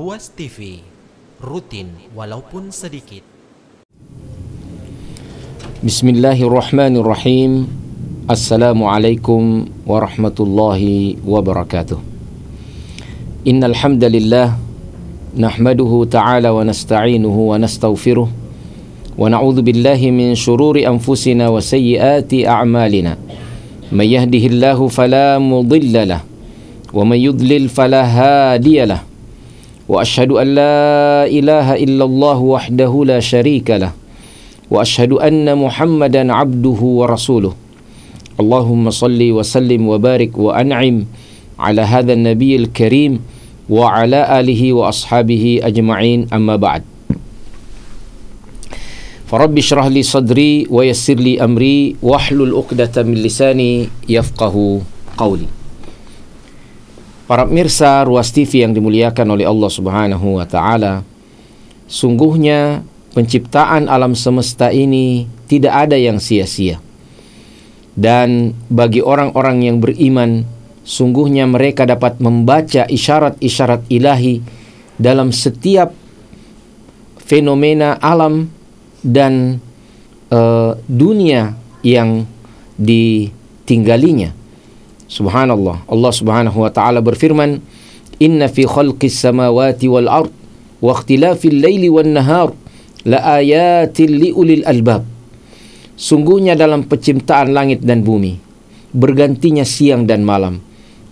Ruas TV, rutin walaupun sedikit. Bismillahirrahmanirrahim. Assalamualaikum warahmatullahi wabarakatuh. Innal hamdalillah nahmaduhu ta'ala wa nasta'inuhu wa nastaghfiruh wa na'udzu billahi min shururi anfusina wa sayyiati a'malina. May yahdihillahu fala mudilla lahu wa may yudlil fala hadiya lahu. Wa asyhadu an la ilaha illallah wahdahu la syarika lahu wa asyhadu anna Muhammadan abduhu wa rasuluh. Allahumma salli wa sallim wa barik wa an'im ala hadzal nabiyil karim wa ala alihi wa ashabihi ajma'in, amma ba'd. Farabbi syrah li sadri wa yassir li amri wahlul 'uqdatam min lisani yafqahu qawli. Para pemirsa Ruas TV yang dimuliakan oleh Allah Subhanahu wa taala, sungguhnya penciptaan alam semesta ini tidak ada yang sia-sia. Dan bagi orang-orang yang beriman, sungguhnya mereka dapat membaca isyarat-isyarat ilahi dalam setiap fenomena alam dan dunia yang ditinggalinya. Subhanallah, Allah Subhanahu wa taala berfirman, "Inna fi khalqis samawati wal ard wa ikhtilafil laili wan nahar la ayatin liulil albab." Sungguhnya dalam penciptaan langit dan bumi, bergantinya siang dan malam,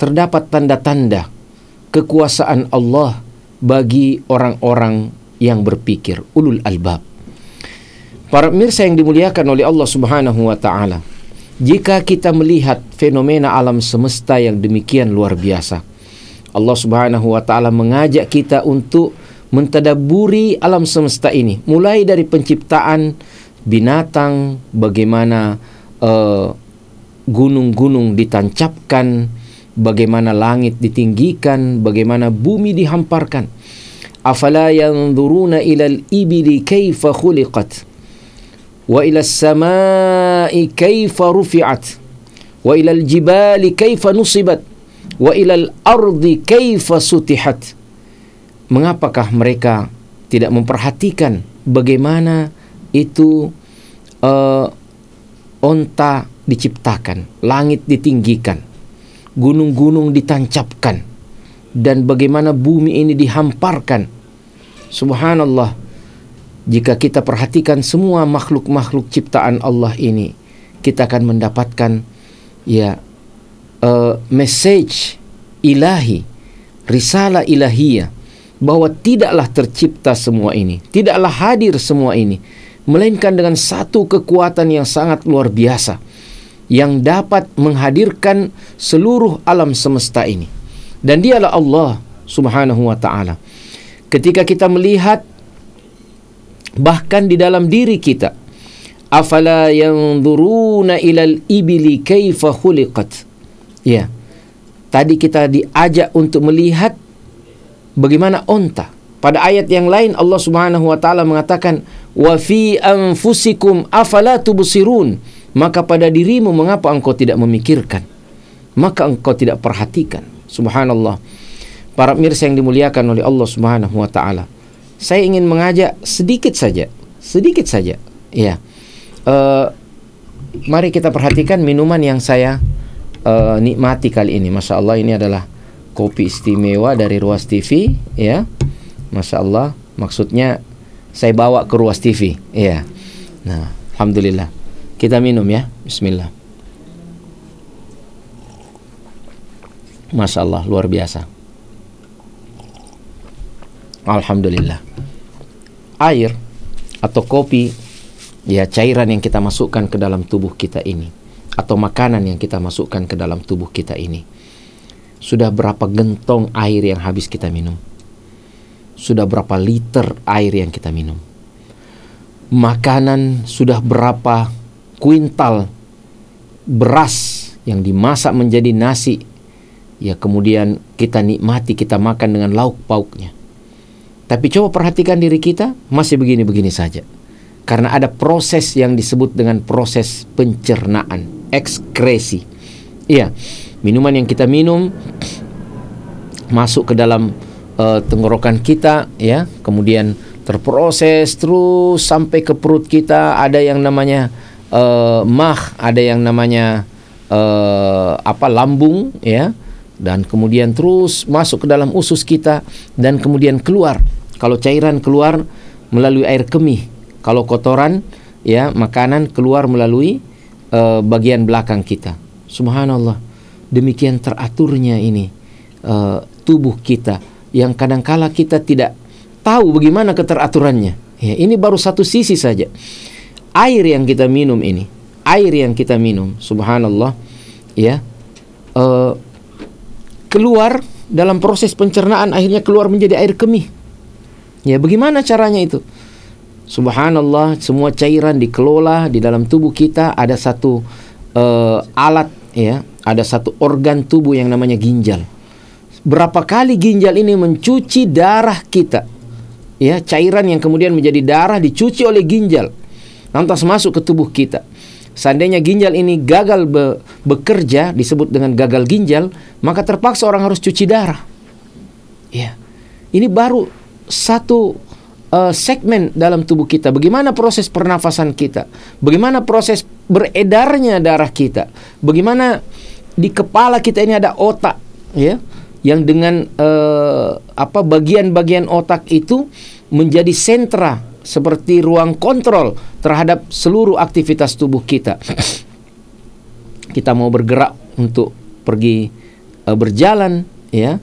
terdapat tanda-tanda kekuasaan Allah bagi orang-orang yang berpikir, ulul albab. Para pemirsa yang dimuliakan oleh Allah Subhanahu wa taala, jika kita melihat fenomena alam semesta yang demikian luar biasa, Allah Subhanahu wa taala mengajak kita untuk mentadabburi alam semesta ini, mulai dari penciptaan binatang, bagaimana gunung-gunung ditancapkan, bagaimana langit ditinggikan, bagaimana bumi dihamparkan. Afala yanzuruna ilal ibili kaifa khuliqat wa ila samai kaifa rufi'at wa ila jibali kaifa nusibat wa ila ardi kaifa sutihat. Mengapakah mereka tidak memperhatikan bagaimana itu onta diciptakan, langit ditinggikan, gunung-gunung ditancapkan, dan bagaimana bumi ini dihamparkan. Subhanallah, jika kita perhatikan semua makhluk-makhluk ciptaan Allah ini, kita akan mendapatkan message ilahi, risalah ilahiyah, bahwa tidaklah tercipta semua ini, tidaklah hadir semua ini, melainkan dengan satu kekuatan yang sangat luar biasa yang dapat menghadirkan seluruh alam semesta ini, dan dialah Allah Subhanahu wa ta'ala. Ketika kita melihat bahkan di dalam diri kita, afala yanzuruna ilal ibili kaifa khuliqat. Ya, tadi kita diajak untuk melihat bagaimana onta. Pada ayat yang lain Allah Subhanahu wa taala mengatakan, wa fi anfusikum afala tubsirun. Maka pada dirimu mengapa engkau tidak memikirkan? Maka engkau tidak perhatikan. Subhanallah. Para pemirsa yang dimuliakan oleh Allah Subhanahu wa taala, saya ingin mengajak sedikit saja. Ya. Mari kita perhatikan minuman yang saya nikmati kali ini. Masya Allah, ini adalah kopi istimewa dari Ruas TV, ya. Masya Allah, maksudnya saya bawa ke Ruas TV, ya. Nah, alhamdulillah. Kita minum ya. Bismillah. Masya Allah, luar biasa. Alhamdulillah. Air atau kopi, ya, cairan yang kita masukkan ke dalam tubuh kita ini, atau makanan yang kita masukkan ke dalam tubuh kita ini, sudah berapa gentong air yang habis kita minum? Sudah berapa liter air yang kita minum? Makanan sudah berapa kuintal beras yang dimasak menjadi nasi, ya, kemudian kita nikmati, kita makan dengan lauk pauknya. Tapi coba perhatikan diri kita, masih begini-begini saja. Karena ada proses yang disebut dengan proses pencernaan, ekskresi. Iya, minuman yang kita minum masuk ke dalam tenggorokan kita, ya, kemudian terproses terus sampai ke perut kita. Ada yang namanya ada yang namanya lambung, ya, dan kemudian terus masuk ke dalam usus kita dan kemudian keluar. Kalau cairan keluar melalui air kemih, kalau kotoran, ya, makanan keluar melalui bagian belakang kita. Subhanallah, demikian teraturnya ini tubuh kita, yang kadangkala kita tidak tahu bagaimana keteraturannya. Ya, ini baru satu sisi saja. Air yang kita minum ini, subhanallah, ya, keluar dalam proses pencernaan, akhirnya keluar menjadi air kemih. Ya, bagaimana caranya itu? Subhanallah, semua cairan dikelola di dalam tubuh kita. Ada satu alat, ya, ada satu organ tubuh yang namanya ginjal. Berapa kali ginjal ini mencuci darah kita, ya, cairan yang kemudian menjadi darah dicuci oleh ginjal, lantas masuk ke tubuh kita. Seandainya ginjal ini gagal bekerja, disebut dengan gagal ginjal, maka terpaksa orang harus cuci darah. Ya, ini baru satu segmen dalam tubuh kita. Bagaimana proses pernafasan kita, bagaimana proses beredarnya darah kita, bagaimana di kepala kita ini ada otak, ya, yang dengan bagian-bagian otak itu menjadi sentra, seperti ruang kontrol terhadap seluruh aktivitas tubuh kita. Kita mau bergerak untuk pergi berjalan, ya,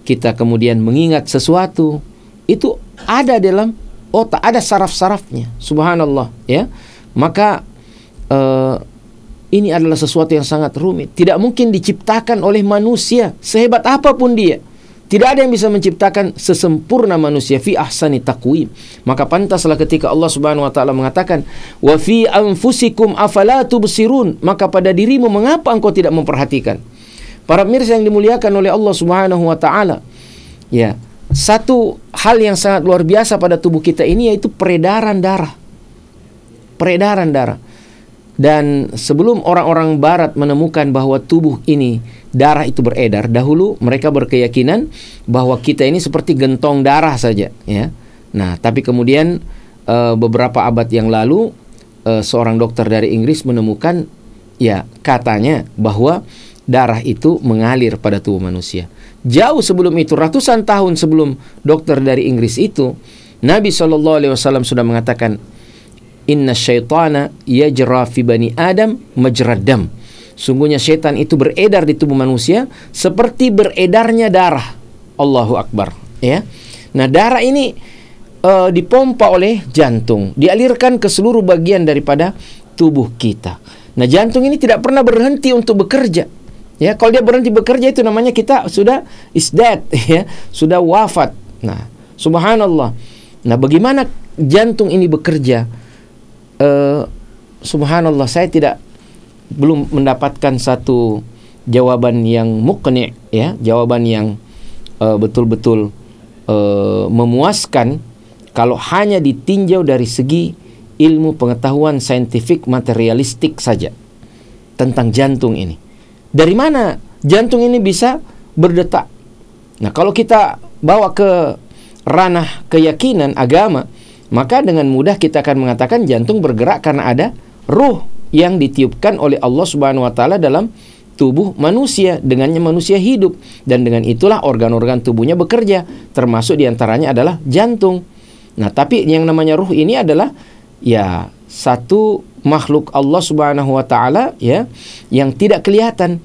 kita kemudian mengingat sesuatu, itu ada dalam otak, ada saraf-sarafnya. Subhanallah, ya. Maka ini adalah sesuatu yang sangat rumit. Tidak mungkin diciptakan oleh manusia, sehebat apapun dia. Tidak ada yang bisa menciptakan sesempurna manusia fi ahsani taqwim. Maka pantaslah ketika Allah Subhanahu wa taala mengatakan, "Wa fi anfusikum afala tubsirun." Maka pada dirimu mengapa engkau tidak memperhatikan? Para pemirsa yang dimuliakan oleh Allah Subhanahu wa taala, ya, satu hal yang sangat luar biasa pada tubuh kita ini yaitu peredaran darah. Peredaran darah. Dan sebelum orang-orang barat menemukan bahwa tubuh ini darah itu beredar, dahulu mereka berkeyakinan bahwa kita ini seperti gentong darah saja, ya. Nah, tapi kemudian beberapa abad yang lalu seorang dokter dari Inggris menemukan, ya, katanya bahwa darah itu mengalir pada tubuh manusia. Jauh sebelum itu, ratusan tahun sebelum dokter dari Inggris itu, Nabi SAW sudah mengatakan, "Inna syaitana yajra fi bani Adam majrad dam." Sungguhnya syaitan itu beredar di tubuh manusia seperti beredarnya darah. Allahu Akbar, ya. Nah, darah ini dipompa oleh jantung, dialirkan ke seluruh bagian daripada tubuh kita. Nah, jantung ini tidak pernah berhenti untuk bekerja. Ya, kalau dia berhenti bekerja itu namanya kita sudah is dead, ya, sudah wafat. Nah, subhanallah. Nah, bagaimana jantung ini bekerja? Subhanallah, saya belum mendapatkan satu jawaban yang muqni', ya, jawaban yang betul-betul memuaskan kalau hanya ditinjau dari segi ilmu pengetahuan saintifik materialistik saja tentang jantung ini. Dari mana jantung ini bisa berdetak? Nah, kalau kita bawa ke ranah keyakinan agama, maka dengan mudah kita akan mengatakan jantung bergerak karena ada ruh yang ditiupkan oleh Allah Subhanahu wa taala dalam tubuh manusia. Dengannya manusia hidup, dan dengan itulah organ-organ tubuhnya bekerja, termasuk diantaranya adalah jantung. Nah, tapi yang namanya ruh ini adalah, ya, satu makhluk Allah Subhanahu wa taala, ya, yang tidak kelihatan.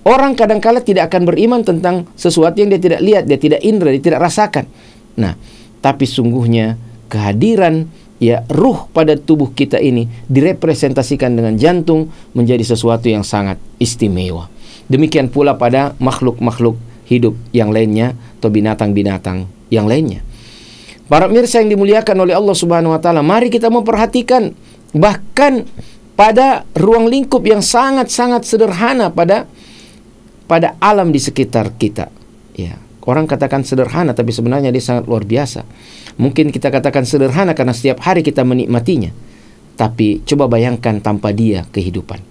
Orang kadangkala tidak akan beriman tentang sesuatu yang dia tidak lihat, dia tidak indra, dia tidak rasakan. Nah, tapi sungguhnya kehadiran, ya, ruh pada tubuh kita ini direpresentasikan dengan jantung menjadi sesuatu yang sangat istimewa. Demikian pula pada makhluk-makhluk hidup yang lainnya atau binatang-binatang yang lainnya. Para pemirsa yang dimuliakan oleh Allah Subhanahu wa taala, mari kita memperhatikan bahkan pada ruang lingkup yang sangat-sangat sederhana pada alam di sekitar kita. Ya, orang katakan sederhana, tapi sebenarnya dia sangat luar biasa. Mungkin kita katakan sederhana karena setiap hari kita menikmatinya, tapi coba bayangkan tanpa dia kehidupan.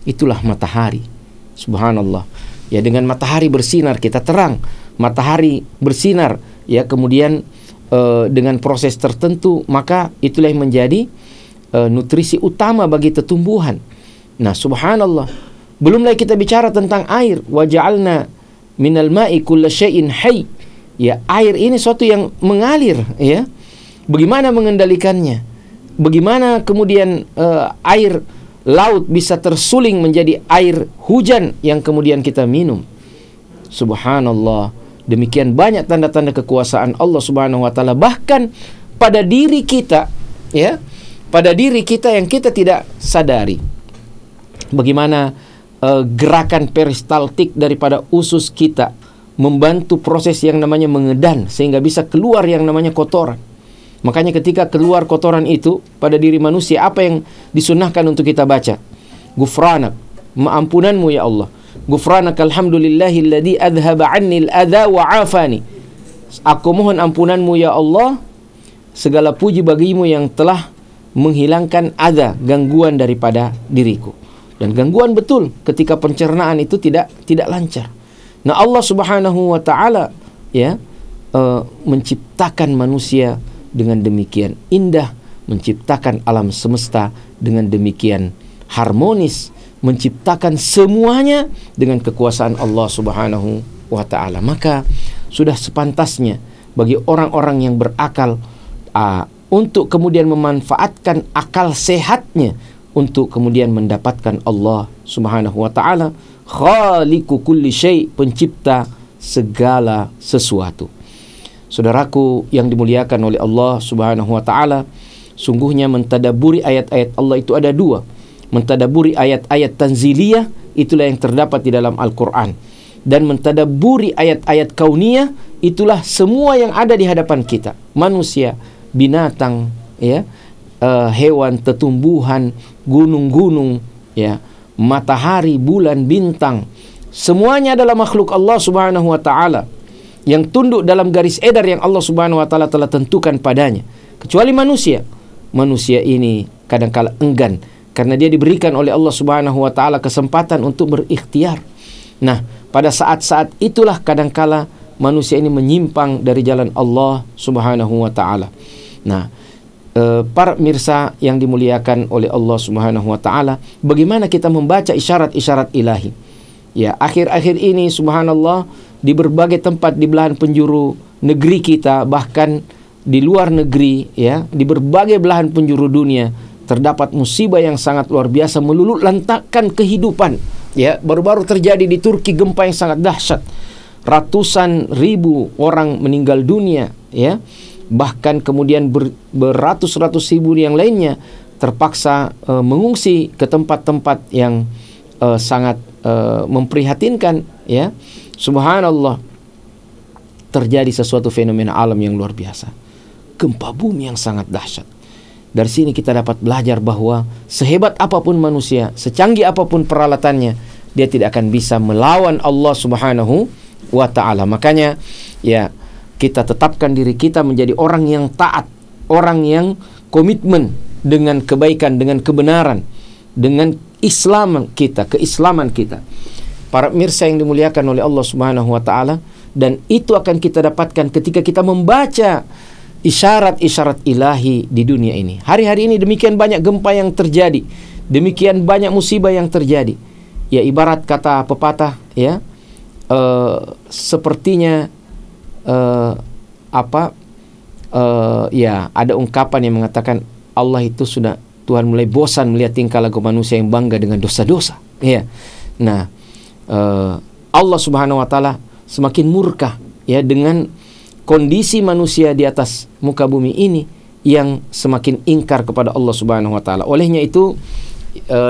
Itulah matahari. Subhanallah. Ya, dengan matahari bersinar kita terang. matahari bersinar, ya, kemudian dengan proses tertentu, maka itulah yang menjadi nutrisi utama bagi tumbuhan. Nah, subhanallah, belum lagi kita bicara tentang air. Wa ja'alna minal ma'i kulla syai'in hayy. Ya, air ini suatu yang mengalir, ya. Bagaimana mengendalikannya? Bagaimana kemudian air laut bisa tersuling menjadi air hujan yang kemudian kita minum? Subhanallah. Demikian banyak tanda-tanda kekuasaan Allah Subhanahu wa taala, bahkan pada diri kita, ya, pada diri kita yang kita tidak sadari. Bagaimana gerakan peristaltik daripada usus kita membantu proses yang namanya mengedan sehingga bisa keluar yang namanya kotoran. Makanya ketika keluar kotoran itu pada diri manusia, apa yang disunnahkan untuk kita baca? Ghufranak, maampunanmu ya Allah. Ghufranak alhamdulillahilladzi adhaba anni al-adha wa afani. Aku mohon ampunanmu ya Allah, segala puji bagimu yang telah menghilangkan adha, gangguan daripada diriku. Dan gangguan betul ketika pencernaan itu tidak lancar. Nah, Allah Subhanahu wa taala, ya, menciptakan manusia dengan demikian indah, menciptakan alam semesta dengan demikian harmonis, menciptakan semuanya dengan kekuasaan Allah Subhanahu wa taala. Maka sudah sepantasnya bagi orang-orang yang berakal untuk kemudian memanfaatkan akal sehatnya untuk kemudian mendapatkan Allah Subhanahu wa taala, khaliqu kulli syai', pencipta segala sesuatu. Saudaraku yang dimuliakan oleh Allah Subhanahu wa taala, sungguhnya mentadaburi ayat-ayat Allah itu ada dua. Mentadaburi ayat-ayat tanziliyah, itulah yang terdapat di dalam Al-Quran. Dan mentadaburi ayat-ayat kauniyah, itulah semua yang ada di hadapan kita. Manusia, binatang, ya, hewan, tetumbuhan, gunung-gunung, ya, matahari, bulan, bintang. Semuanya adalah makhluk Allah Subhanahu wa taala yang tunduk dalam garis edar yang Allah Subhanahu wa taala telah tentukan padanya. Kecuali manusia. Manusia ini kadang-kala enggan karena dia diberikan oleh Allah Subhanahu wa taala kesempatan untuk berikhtiar. Nah, pada saat-saat itulah kadangkala manusia ini menyimpang dari jalan Allah Subhanahu wa taala. Nah, para pemirsa yang dimuliakan oleh Allah Subhanahu wa taala, bagaimana kita membaca isyarat-isyarat ilahi? Ya, akhir-akhir ini subhanallah di berbagai tempat di belahan penjuru negeri kita, bahkan di luar negeri, ya, di berbagai belahan penjuru dunia terdapat musibah yang sangat luar biasa meluluh lantakkan kehidupan. Ya, baru-baru terjadi di Turki gempa yang sangat dahsyat. Ratusan ribu orang meninggal dunia, ya. Bahkan kemudian beratus-ratus ribu yang lainnya terpaksa mengungsi ke tempat-tempat yang sangat memprihatinkan, ya. Subhanallah, terjadi sesuatu fenomena alam yang luar biasa. Gempa bumi yang sangat dahsyat. Dari sini kita dapat belajar bahwa sehebat apapun manusia, secanggih apapun peralatannya, dia tidak akan bisa melawan Allah Subhanahu wa ta'ala. Makanya, ya, kita tetapkan diri kita menjadi orang yang taat, orang yang komitmen dengan kebaikan, dengan kebenaran, dengan Islam kita, keislaman kita. Para pemirsa yang dimuliakan oleh Allah Subhanahu wa ta'ala, dan itu akan kita dapatkan ketika kita membaca isyarat-isyarat ilahi di dunia ini. Hari-hari ini demikian banyak gempa yang terjadi, demikian banyak musibah yang terjadi. Ya, ibarat kata pepatah, ya, sepertinya ya, ada ungkapan yang mengatakan Allah itu sudah, Tuhan mulai bosan melihat tingkah laku manusia yang bangga dengan dosa-dosa. Ya. Nah, Allah Subhanahu wa taala semakin murka, ya, dengan kondisi manusia di atas muka bumi ini yang semakin ingkar kepada Allah Subhanahu wa taala. Olehnya itu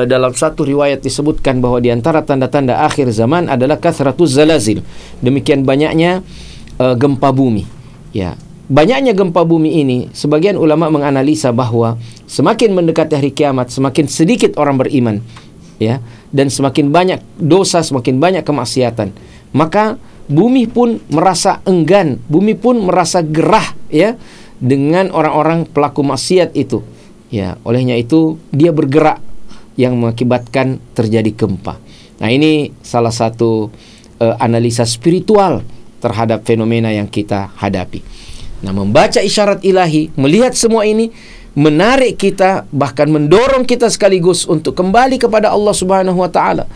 dalam satu riwayat disebutkan bahwa di antara tanda-tanda akhir zaman adalah kathratuz zalazil. Demikian banyaknya gempa bumi. Ya, banyaknya gempa bumi ini, sebagian ulama menganalisa bahwa semakin mendekati hari kiamat, semakin sedikit orang beriman, ya, dan semakin banyak dosa, semakin banyak kemaksiatan. Maka bumi pun merasa enggan, bumi pun merasa gerah, ya, dengan orang-orang pelaku maksiat itu. Ya, olehnya itu dia bergerak yang mengakibatkan terjadi gempa. Nah, ini salah satu analisa spiritual terhadap fenomena yang kita hadapi. Nah, membaca isyarat ilahi, melihat semua ini menarik kita, bahkan mendorong kita sekaligus untuk kembali kepada Allah Subhanahu wa taala.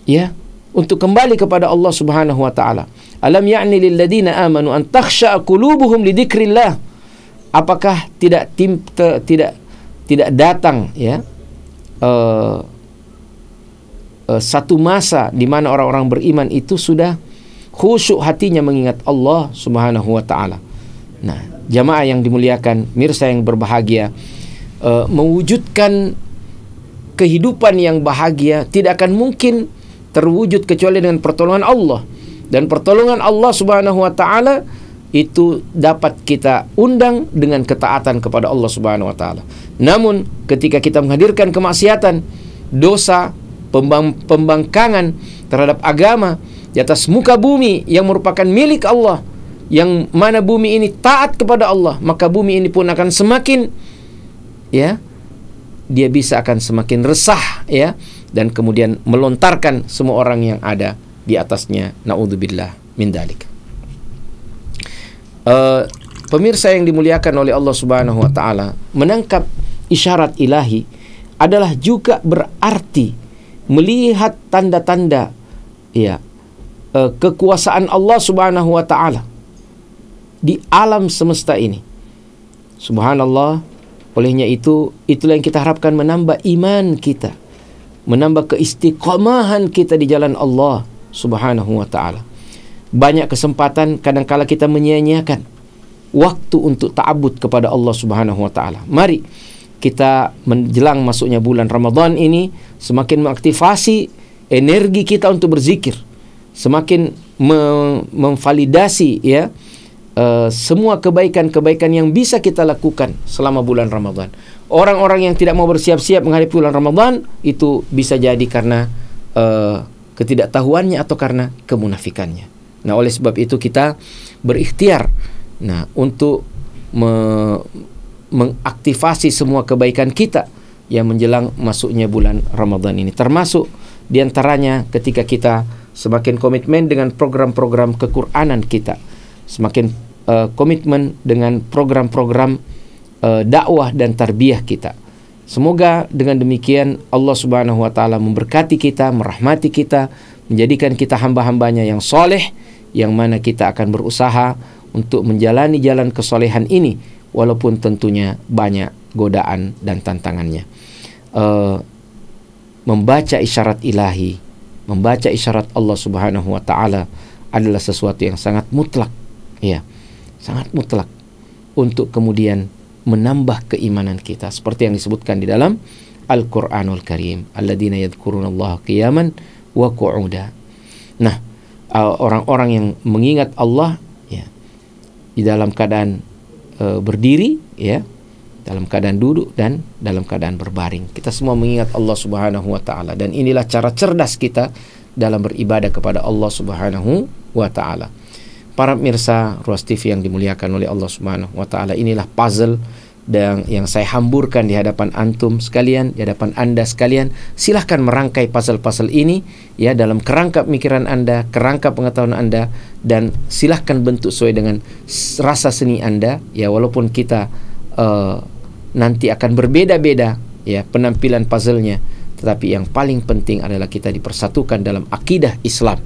Ya, untuk kembali kepada Allah Subhanahu wa taala. Alam ya'ni lil ladzina amanu an takhsha'a qulubuhum li dzikrillah. Apakah tidak datang ya satu masa di mana orang-orang beriman itu sudah khusyuk hatinya mengingat Allah Subhanahu wa taala. Nah, jamaah yang dimuliakan, mirsa yang berbahagia, mewujudkan kehidupan yang bahagia tidak akan mungkin terwujud kecuali dengan pertolongan Allah. Dan pertolongan Allah Subhanahu wa taala itu dapat kita undang dengan ketaatan kepada Allah Subhanahu wa taala. Namun ketika kita menghadirkan kemaksiatan, dosa, pembangkangan terhadap agama di atas muka bumi yang merupakan milik Allah, yang mana bumi ini taat kepada Allah, maka bumi ini pun akan semakin ya, dia bisa akan semakin resah ya, dan kemudian melontarkan semua orang yang ada di atasnya. Naudzubillah min dzalik. Pemirsa yang dimuliakan oleh Allah Subhanahu wa taala, menangkap isyarat ilahi adalah juga berarti melihat tanda-tanda ya kekuasaan Allah Subhanahu wa taala di alam semesta ini. Subhanallah, olehnya itulah yang kita harapkan menambah iman kita, menambah keistiqomahan kita di jalan Allah Subhanahu wa taala. Banyak kesempatan kadangkala kita menyia-nyiakan waktu untuk ta'abbud kepada Allah Subhanahu wa taala. Mari kita menjelang masuknya bulan Ramadan ini semakin mengaktifasi energi kita untuk berzikir, semakin memvalidasi ya semua kebaikan-kebaikan yang bisa kita lakukan selama bulan Ramadan. Orang-orang yang tidak mau bersiap-siap menghadapi bulan Ramadan itu bisa jadi karena ketidaktahuannya atau karena kemunafikannya. Nah, oleh sebab itu kita berikhtiar untuk mengaktifasi semua kebaikan kita yang menjelang masuknya bulan Ramadan ini. Termasuk diantaranya ketika kita semakin komitmen dengan program-program kequranan kita, semakin komitmen dengan program-program dakwah dan tarbiyah kita. Semoga dengan demikian Allah Subhanahu wa taala memberkati kita, merahmati kita, menjadikan kita hamba-hambanya yang soleh, yang mana kita akan berusaha untuk menjalani jalan kesolehan ini walaupun tentunya banyak godaan dan tantangannya. Membaca isyarat ilahi, membaca isyarat Allah Subhanahu wa taala adalah sesuatu yang sangat mutlak, ya, sangat mutlak untuk kemudian menambah keimanan kita seperti yang disebutkan di dalam Al-Qur'anul Karim, alladzina yadhkurunallaha qiyaman wa qu'uda. Nah, orang-orang yang mengingat Allah ya di dalam keadaan berdiri ya, dalam keadaan duduk dan dalam keadaan berbaring. Kita semua mengingat Allah Subhanahu wa taala, dan inilah cara cerdas kita dalam beribadah kepada Allah Subhanahu wa taala. Para pemirsa Ruas TV yang dimuliakan oleh Allah Subhanahu wa taala, inilah puzzle dan yang saya hamburkan di hadapan antum sekalian, di hadapan Anda sekalian. Silahkan merangkai puzzle-puzzle ini ya dalam kerangka pemikiran Anda, kerangka pengetahuan Anda, dan silahkan bentuk sesuai dengan rasa seni Anda ya, walaupun kita nanti akan berbeda-beda ya penampilan puzzle-nya, tetapi yang paling penting adalah kita dipersatukan dalam akidah Islam,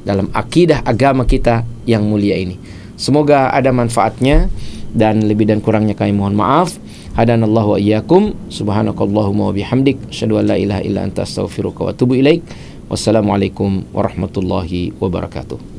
dalam akidah agama kita yang mulia ini. Semoga ada manfaatnya, dan lebih dan kurangnya kami mohon maaf. Hadanallahu wa iyyakum. Subhanakallahumma wa bihamdik, asyhadu an la ilaha illa anta astaghfiruka wa atubu ilaik. Wassalamualaikum warahmatullahi wabarakatuh.